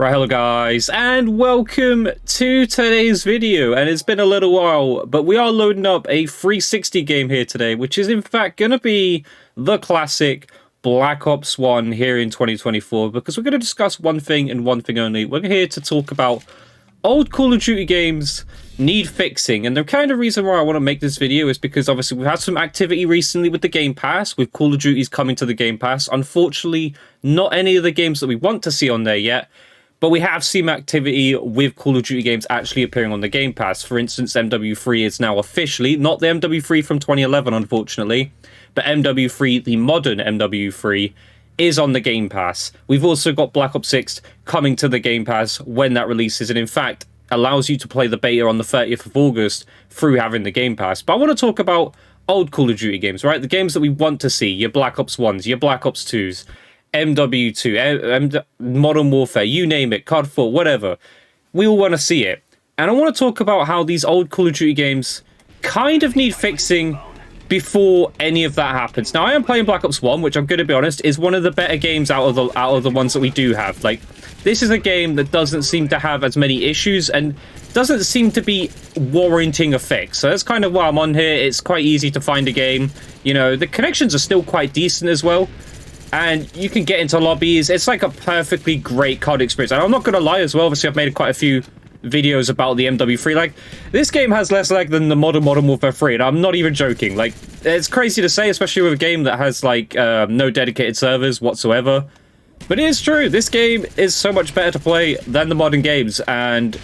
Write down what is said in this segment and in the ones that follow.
Right, hello guys, and welcome to today's video. And it's been a little while, but we are loading up a 360 game here today, which is in fact going to be the classic Black Ops 1 here in 2024, because we're going to discuss one thing and one thing only. We're here to talk about old Call of Duty games need fixing, and the kind of reason why I want to make this video is because obviously we've had some activity recently with the Game Pass, with Call of Duty's coming to the Game Pass. Unfortunately, not any of the games that we want to see on there yet, but we have seen activity with Call of Duty games actually appearing on the Game Pass. For instance, MW3 is now officially, not the MW3 from 2011 unfortunately, but MW3, the modern MW3, is on the Game Pass. We've also got Black Ops 6 coming to the Game Pass when that releases, and in fact allows you to play the beta on the 30th of August through having the Game Pass. But I want to talk about old Call of Duty games, right? The games that we want to see, your Black Ops 1s, your Black Ops 2s, MW2, Modern Warfare, you name it, COD 4, whatever. We all want to see it. And I want to talk about how these old Call of Duty games kind of need fixing before any of that happens. Now, I am playing Black Ops 1, which I'm going to be honest, is one of the better games out of the ones that we do have. Like, this is a game that doesn't seem to have as many issues and doesn't seem to be warranting a fix. So that's kind of why I'm on here. It's quite easy to find a game. You know, the connections are still quite decent as well, and you can get into lobbies. It's like a perfectly great COD experience. And I'm not going to lie as well, obviously I've made quite a few videos about the MW3. Like, this game has less lag than the Modern Warfare 3, and I'm not even joking. Like, it's crazy to say, especially with a game that has like no dedicated servers whatsoever, but it is true. This game is so much better to play than the modern games, and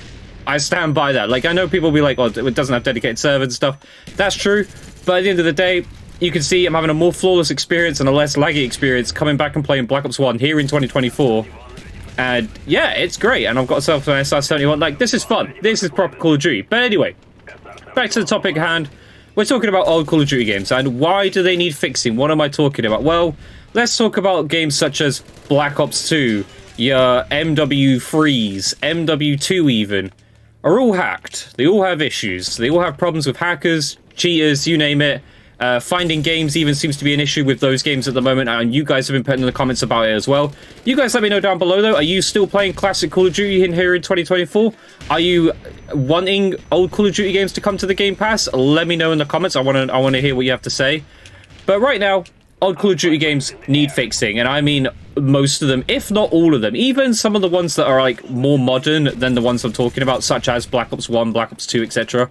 I stand by that. Like, I know people will be like, oh, it doesn't have dedicated servers and stuff. That's true, but at the end of the day, you can see I'm having a more flawless experience and a less laggy experience coming back and playing Black Ops 1 here in 2024. And yeah, it's great. And I've got myself an SR71. Like, this is fun. This is proper Call of Duty. But anyway, back to the topic at hand. We're talking about old Call of Duty games. And why do they need fixing? What am I talking about? Well, let's talk about games such as Black Ops 2, your MW3s, MW2 even, are all hacked. They all have issues. They all have problems with hackers, cheaters, you name it. Finding games even seems to be an issue with those games at the moment, and you guys have been putting in the comments about it as well. You guys let me know down below though, are you still playing classic Call of Duty in here in 2024? Are you wanting old Call of Duty games to come to the Game Pass? Let me know in the comments. I want to hear what you have to say. But right now, old Call of Duty games need fixing, and I mean most of them, if not all of them. Even some of the ones that are like more modern than the ones I'm talking about, such as Black Ops 1, Black Ops 2, etc.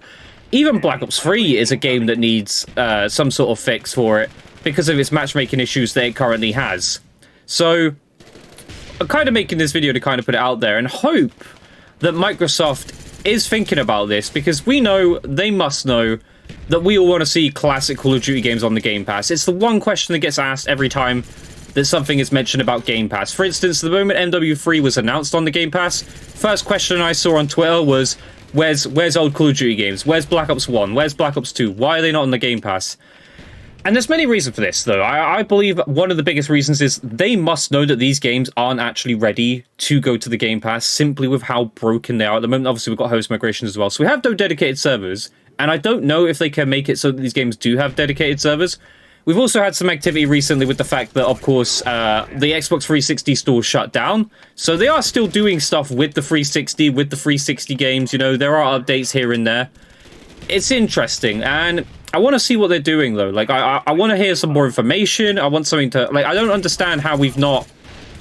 Even Black Ops 3 is a game that needs some sort of fix for it because of its matchmaking issues that it currently has. So I'm kind of making this video to kind of put it out there and hope that Microsoft is thinking about this, because we know, they must know, that we all want to see classic Call of Duty games on the Game Pass. It's the one question that gets asked every time that something is mentioned about Game Pass. For instance, the moment MW3 was announced on the Game Pass, first question I saw on Twitter was, Where's old Call of Duty games? Where's Black Ops 1? Where's Black Ops 2? Why are they not on the Game Pass? And there's many reasons for this, though. I believe one of the biggest reasons is they must know that these games aren't actually ready to go to the Game Pass, simply with how broken they are at the moment. Obviously, we've got host migrations as well, so we have no dedicated servers, and I don't know if they can make it so that these games do have dedicated servers. We've also had some activity recently with the fact that, of course, the Xbox 360 store shut down. So they are still doing stuff with the 360, with the 360 games. You know, there are updates here and there. It's interesting, and I want to see what they're doing, though. Like, I want to hear some more information. I want something to... Like, I don't understand how we've not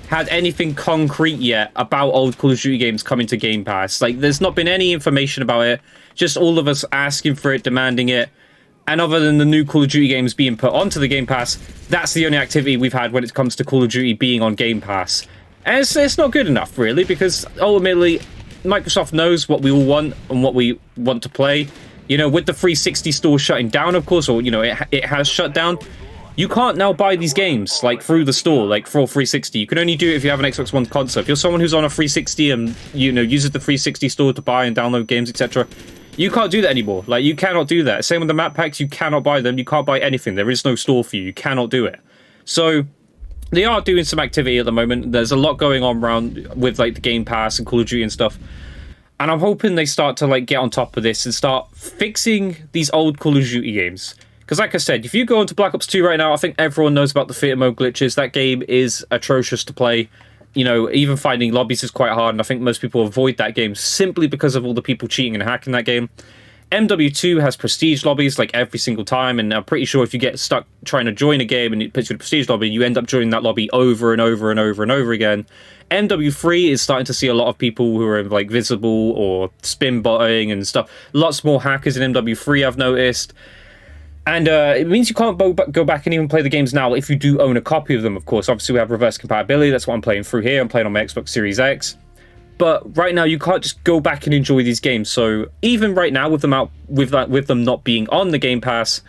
had anything concrete yet about old Call of Duty games coming to Game Pass. Like, there's not been any information about it. Just all of us asking for it, demanding it. And other than the new Call of Duty games being put onto the Game Pass, that's the only activity we've had when it comes to Call of Duty being on Game Pass. And it's not good enough, really, because ultimately, Microsoft knows what we all want and what we want to play. You know, with the 360 store shutting down, of course, or, you know, it has shut down, you can't now buy these games, like, through the store, like, for 360. You can only do it if you have an Xbox One console. If you're someone who's on a 360 and, you know, uses the 360 store to buy and download games, etc., you can't do that anymore. Like, you cannot do that. Same with the map packs. You cannot buy them. You can't buy anything. There is no store for you. You cannot do it. So they are doing some activity at the moment. There's a lot going on around with, like, the Game Pass and Call of Duty and stuff. And I'm hoping they start to, like, get on top of this and start fixing these old Call of Duty games. Because, like I said, if you go into Black Ops 2 right now, I think everyone knows about the theater mode glitches. That game is atrocious to play. You know, even finding lobbies is quite hard, and I think most people avoid that game simply because of all the people cheating and hacking that game. MW2 has prestige lobbies like every single time, and I'm pretty sure if you get stuck trying to join a game and it puts you in a prestige lobby, you end up joining that lobby over and over and over and over again. MW3 is starting to see a lot of people who are like visible or spin botting and stuff. Lots more hackers in MW3, I've noticed. And it means you can't go back and even play the games now if you do own a copy of them, of course. Obviously, we have reverse compatibility. That's what I'm playing through here. I'm playing on my Xbox Series X. But right now, you can't just go back and enjoy these games. So even right now, with them not being on the Game Pass,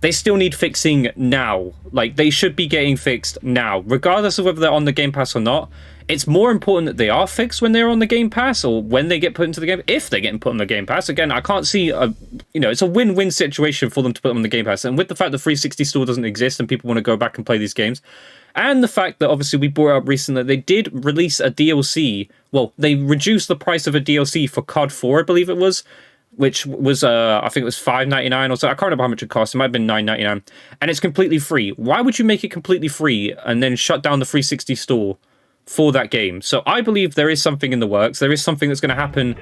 they still need fixing now. Like, they should be getting fixed now. Regardless of whether they're on the Game Pass or not, it's more important that they are fixed when they're on the Game Pass, or when they get put into the game, if they're getting put on the Game Pass. Again, I can't see it's a win-win situation for them to put them on the Game Pass. And with the fact the 360 store doesn't exist and people want to go back and play these games, and the fact that obviously we brought up recently that they did release a DLC. Well, they reduced the price of a DLC for COD 4, I believe it was, which was I think it was $5.99 or so. I can't remember how much it cost. It might have been $9.99, and it's completely free. Why would you make it completely free and then shut down the 360 store for that game? So I believe there is something in the works. There is something that's going to happen.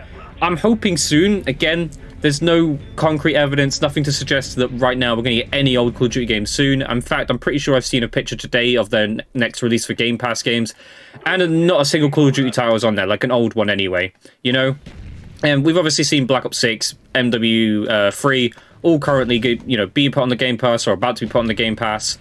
I'm hoping soon. Again, there's no concrete evidence, nothing to suggest that right now we're going to get any old Call of Duty games soon. In fact, I'm pretty sure I've seen a picture today of their next release for Game Pass games, and not a single Call of Duty title is on there, like an old one anyway, you know? And we've obviously seen Black Ops 6, MW3, all currently, being put on the Game Pass or about to be put on the Game Pass.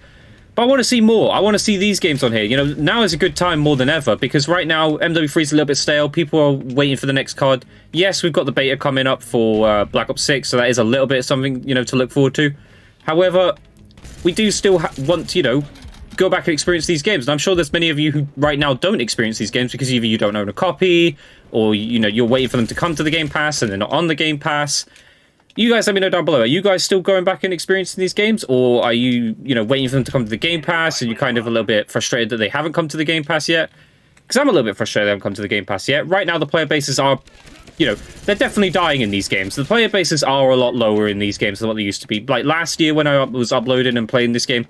But I want to see more. I want to see these games on here. You know, now is a good time more than ever, because right now MW3 is a little bit stale. People are waiting for the next COD. Yes, we've got the beta coming up for Black Ops 6, so that is a little bit of something, to look forward to. However, we do still want to, go back and experience these games. And I'm sure there's many of you who right now don't experience these games because either you don't own a copy, or, you're waiting for them to come to the Game Pass and they're not on the Game Pass. You guys let me know down below. Are you guys still going back and experiencing these games? Or are you, waiting for them to come to the Game Pass and you're kind of a little bit frustrated that they haven't come to the Game Pass yet? Because I'm a little bit frustrated they haven't come to the Game Pass yet. Right now, the player bases are, they're definitely dying in these games. The player bases are a lot lower in these games than what they used to be. Like last year when I was uploading and playing this game,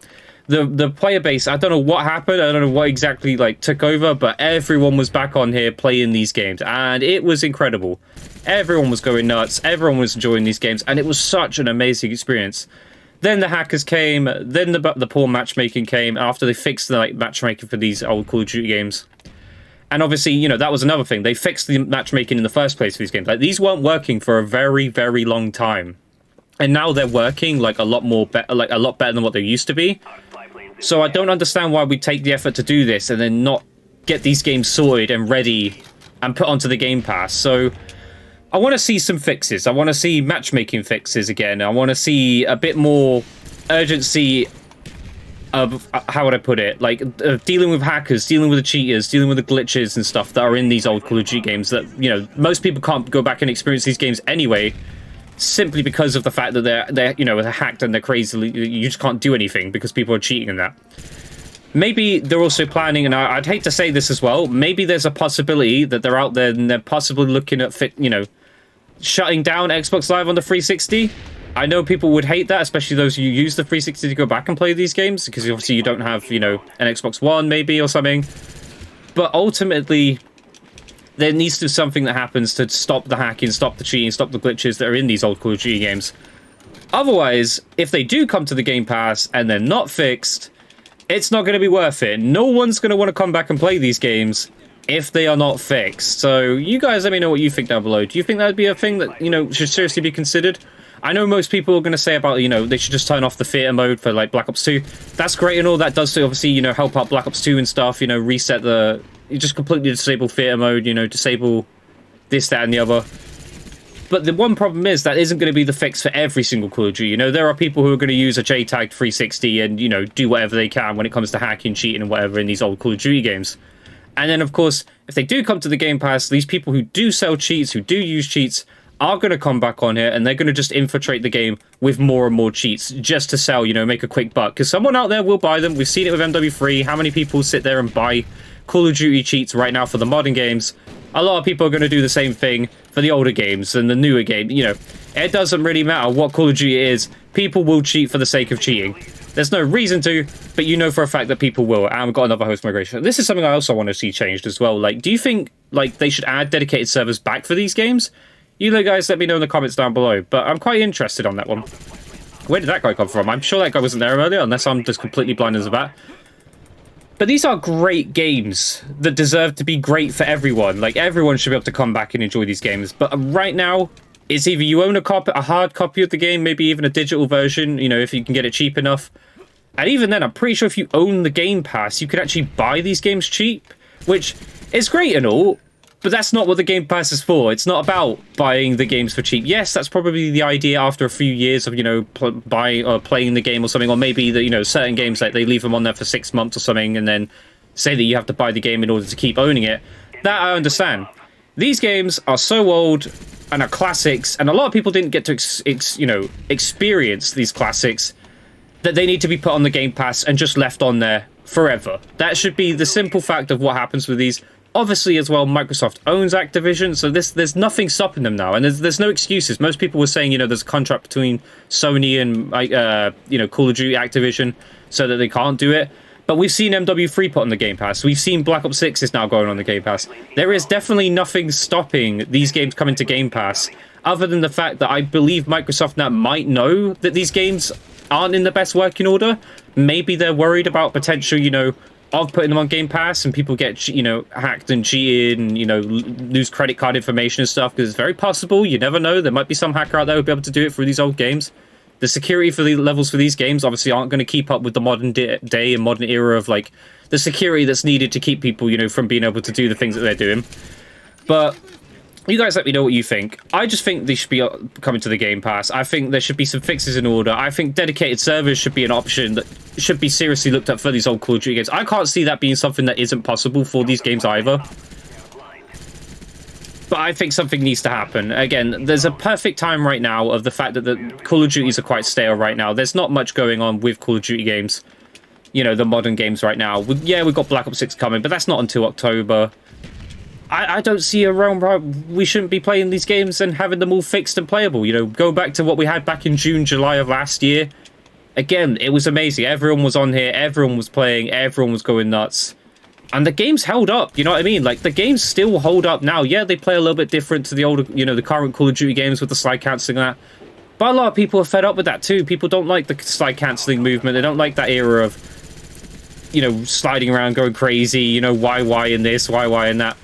the player base, I don't know what happened. I don't know what exactly took over, but everyone was back on here playing these games, and it was incredible. Everyone was going nuts. Everyone was enjoying these games, and it was such an amazing experience. Then the hackers came. Then the poor matchmaking came after they fixed the matchmaking for these old Call of Duty games. And obviously, that was another thing. They fixed the matchmaking in the first place for these games. These weren't working for a very, very long time, and now they're working a lot better than what they used to be. So I don't understand why we take the effort to do this and then not get these games sorted and ready and put onto the Game Pass. So I want to see some fixes. I want to see matchmaking fixes again. I want to see a bit more urgency of, how would I put it? Dealing with hackers, dealing with the cheaters, dealing with the glitches and stuff that are in these old Call of Duty games that, most people can't go back and experience these games anyway, simply because of the fact that they're hacked and they're crazy. You just can't do anything because people are cheating in that. Maybe they're also planning, and I'd hate to say this as well, maybe there's a possibility that they're out there and they're possibly looking at shutting down Xbox Live on the 360. I know people would hate that, especially those who use the 360 to go back and play these games, because obviously you don't have, an Xbox One maybe or something. But ultimately, there needs to be something that happens to stop the hacking, stop the cheating, stop the glitches that are in these old Call of Duty games. Otherwise, if they do come to the Game Pass and they're not fixed, it's not going to be worth it. No one's going to want to come back and play these games if they are not fixed. So you guys let me know what you think down below. Do you think that would be a thing that, should seriously be considered? I know most people are going to say about, they should just turn off the theater mode for, Black Ops 2. That's great and all. That does, obviously, help out Black Ops 2 and stuff, reset the... You just completely disable theater mode, disable this, that, and the other. But the one problem is that isn't going to be the fix for every single Call of Duty. There are people who are going to use a JTAG 360 and, do whatever they can when it comes to hacking, cheating, and whatever in these old Call of Duty games. And then, of course, if they do come to the Game Pass, these people who do sell cheats, who do use cheats, are going to come back on here, and they're going to just infiltrate the game with more and more cheats just to sell, make a quick buck. Because someone out there will buy them. We've seen it with MW3. How many people sit there and buy Call of Duty cheats right now for the modern games? A lot of people are going to do the same thing for the older games and the newer game. It doesn't really matter what Call of Duty is. People will cheat for the sake of cheating. There's no reason to, but you know for a fact that people will, and we've got another host migration. This is something I also want to see changed as well. Like, do you think, like, they should add dedicated servers back for these games? You guys let me know in the comments down below, but I'm quite interested on that one. Where did that guy come from? I'm sure that guy wasn't there earlier, unless I'm just completely blind as a bat. But these are great games that deserve to be great for everyone. Like, everyone should be able to come back and enjoy these games. But right now, it's either you own a hard copy of the game, maybe even a digital version, you know, if you can get it cheap enough. And even then, I'm pretty sure if you own the Game Pass, you could actually buy these games cheap, which is great and all, but that's not what the Game Pass is for. It's not about buying the games for cheap. Yes, that's probably the idea after a few years of, you know, buying or playing the game or something, or maybe the, you know, certain games, like they leave them on there for 6 months or something, and then say that you have to buy the game in order to keep owning it. That I understand. These games are so old and are classics, and a lot of people didn't get to experience these classics, that they need to be put on the Game Pass and just left on there forever. That should be the simple fact of what happens with these. Obviously, as well, Microsoft owns Activision, so there's nothing stopping them now, and there's no excuses. Most people were saying, you know, there's a contract between Sony and Call of Duty Activision, so that they can't do it. But we've seen MW3 put on the Game Pass. We've seen Black Ops 6 is now going on the Game Pass. There is definitely nothing stopping these games coming to Game Pass, other than the fact that I believe Microsoft now might know that these games aren't in the best working order. Maybe they're worried about potential, you know, of putting them on Game Pass and people get, you know, hacked and cheated and, you know, lose credit card information and stuff, because it's very possible. You never know. There might be some hacker out there who'll be able to do it through these old games. The security for the levels for these games obviously aren't going to keep up with the modern day and modern era of, like, the security that's needed to keep people, you know, from being able to do the things that they're doing. But you guys let me know what you think. I just think they should be coming to the Game Pass. I think there should be some fixes in order. I think dedicated servers should be an option that should be seriously looked at for these old Call of Duty games. I can't see that being something that isn't possible for these games either. But I think something needs to happen. Again, there's a perfect time right now of the fact that the Call of Duties are quite stale right now. There's not much going on with Call of Duty games. You know, the modern games right now. Yeah, we've got Black Ops 6 coming, but that's not until October. I don't see a realm where we shouldn't be playing these games and having them all fixed and playable. You know, go back to what we had back in June, July of last year. Again, it was amazing. Everyone was on here. Everyone was playing. Everyone was going nuts. And the games held up, you know what I mean? Like, the games still hold up now. Yeah, they play a little bit different to the older, you know, the current Call of Duty games with the slide cancelling and that. But a lot of people are fed up with that too. People don't like the slide cancelling movement. They don't like that era of, you know, sliding around, going crazy, you know, why in this, why in that.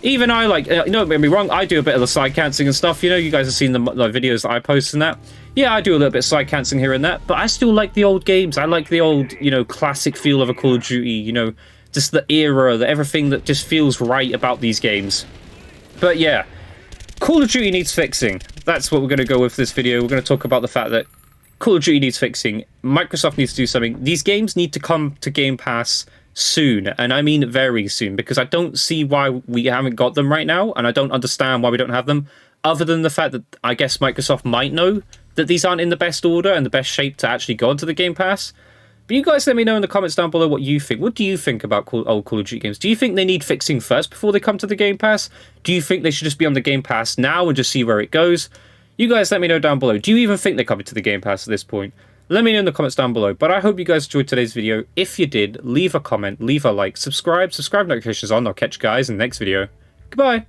Even I, like, you know, don't get me wrong, I do a bit of the slide cancelling and stuff. You know, you guys have seen the videos that I post and that. Yeah, I do a little bit of slide cancelling here and that, but I still like the old games. I like the old, you know, classic feel of a Call of Duty, you know, just the era, everything that just feels right about these games. But yeah, Call of Duty needs fixing. That's what we're going to go with this video. We're going to talk about the fact that Call of Duty needs fixing. Microsoft needs to do something. These games need to come to Game Pass soon, and I mean very soon, because I don't see why we haven't got them right now, and I don't understand why we don't have them, other than the fact that I guess Microsoft might know that these aren't in the best order and the best shape to actually go into the Game Pass. But you guys let me know in the comments down below what you think. What do you think about old Call of Duty games? Do you think they need fixing first before they come to the Game Pass? Do you think they should just be on the Game Pass now and just see where it goes? You guys let me know down below. Do you even think they're coming to the Game Pass at this point? Let me know in the comments down below. But I hope you guys enjoyed today's video. If you did, leave a comment, leave a like, subscribe notifications on. I'll catch you guys in the next video. Goodbye.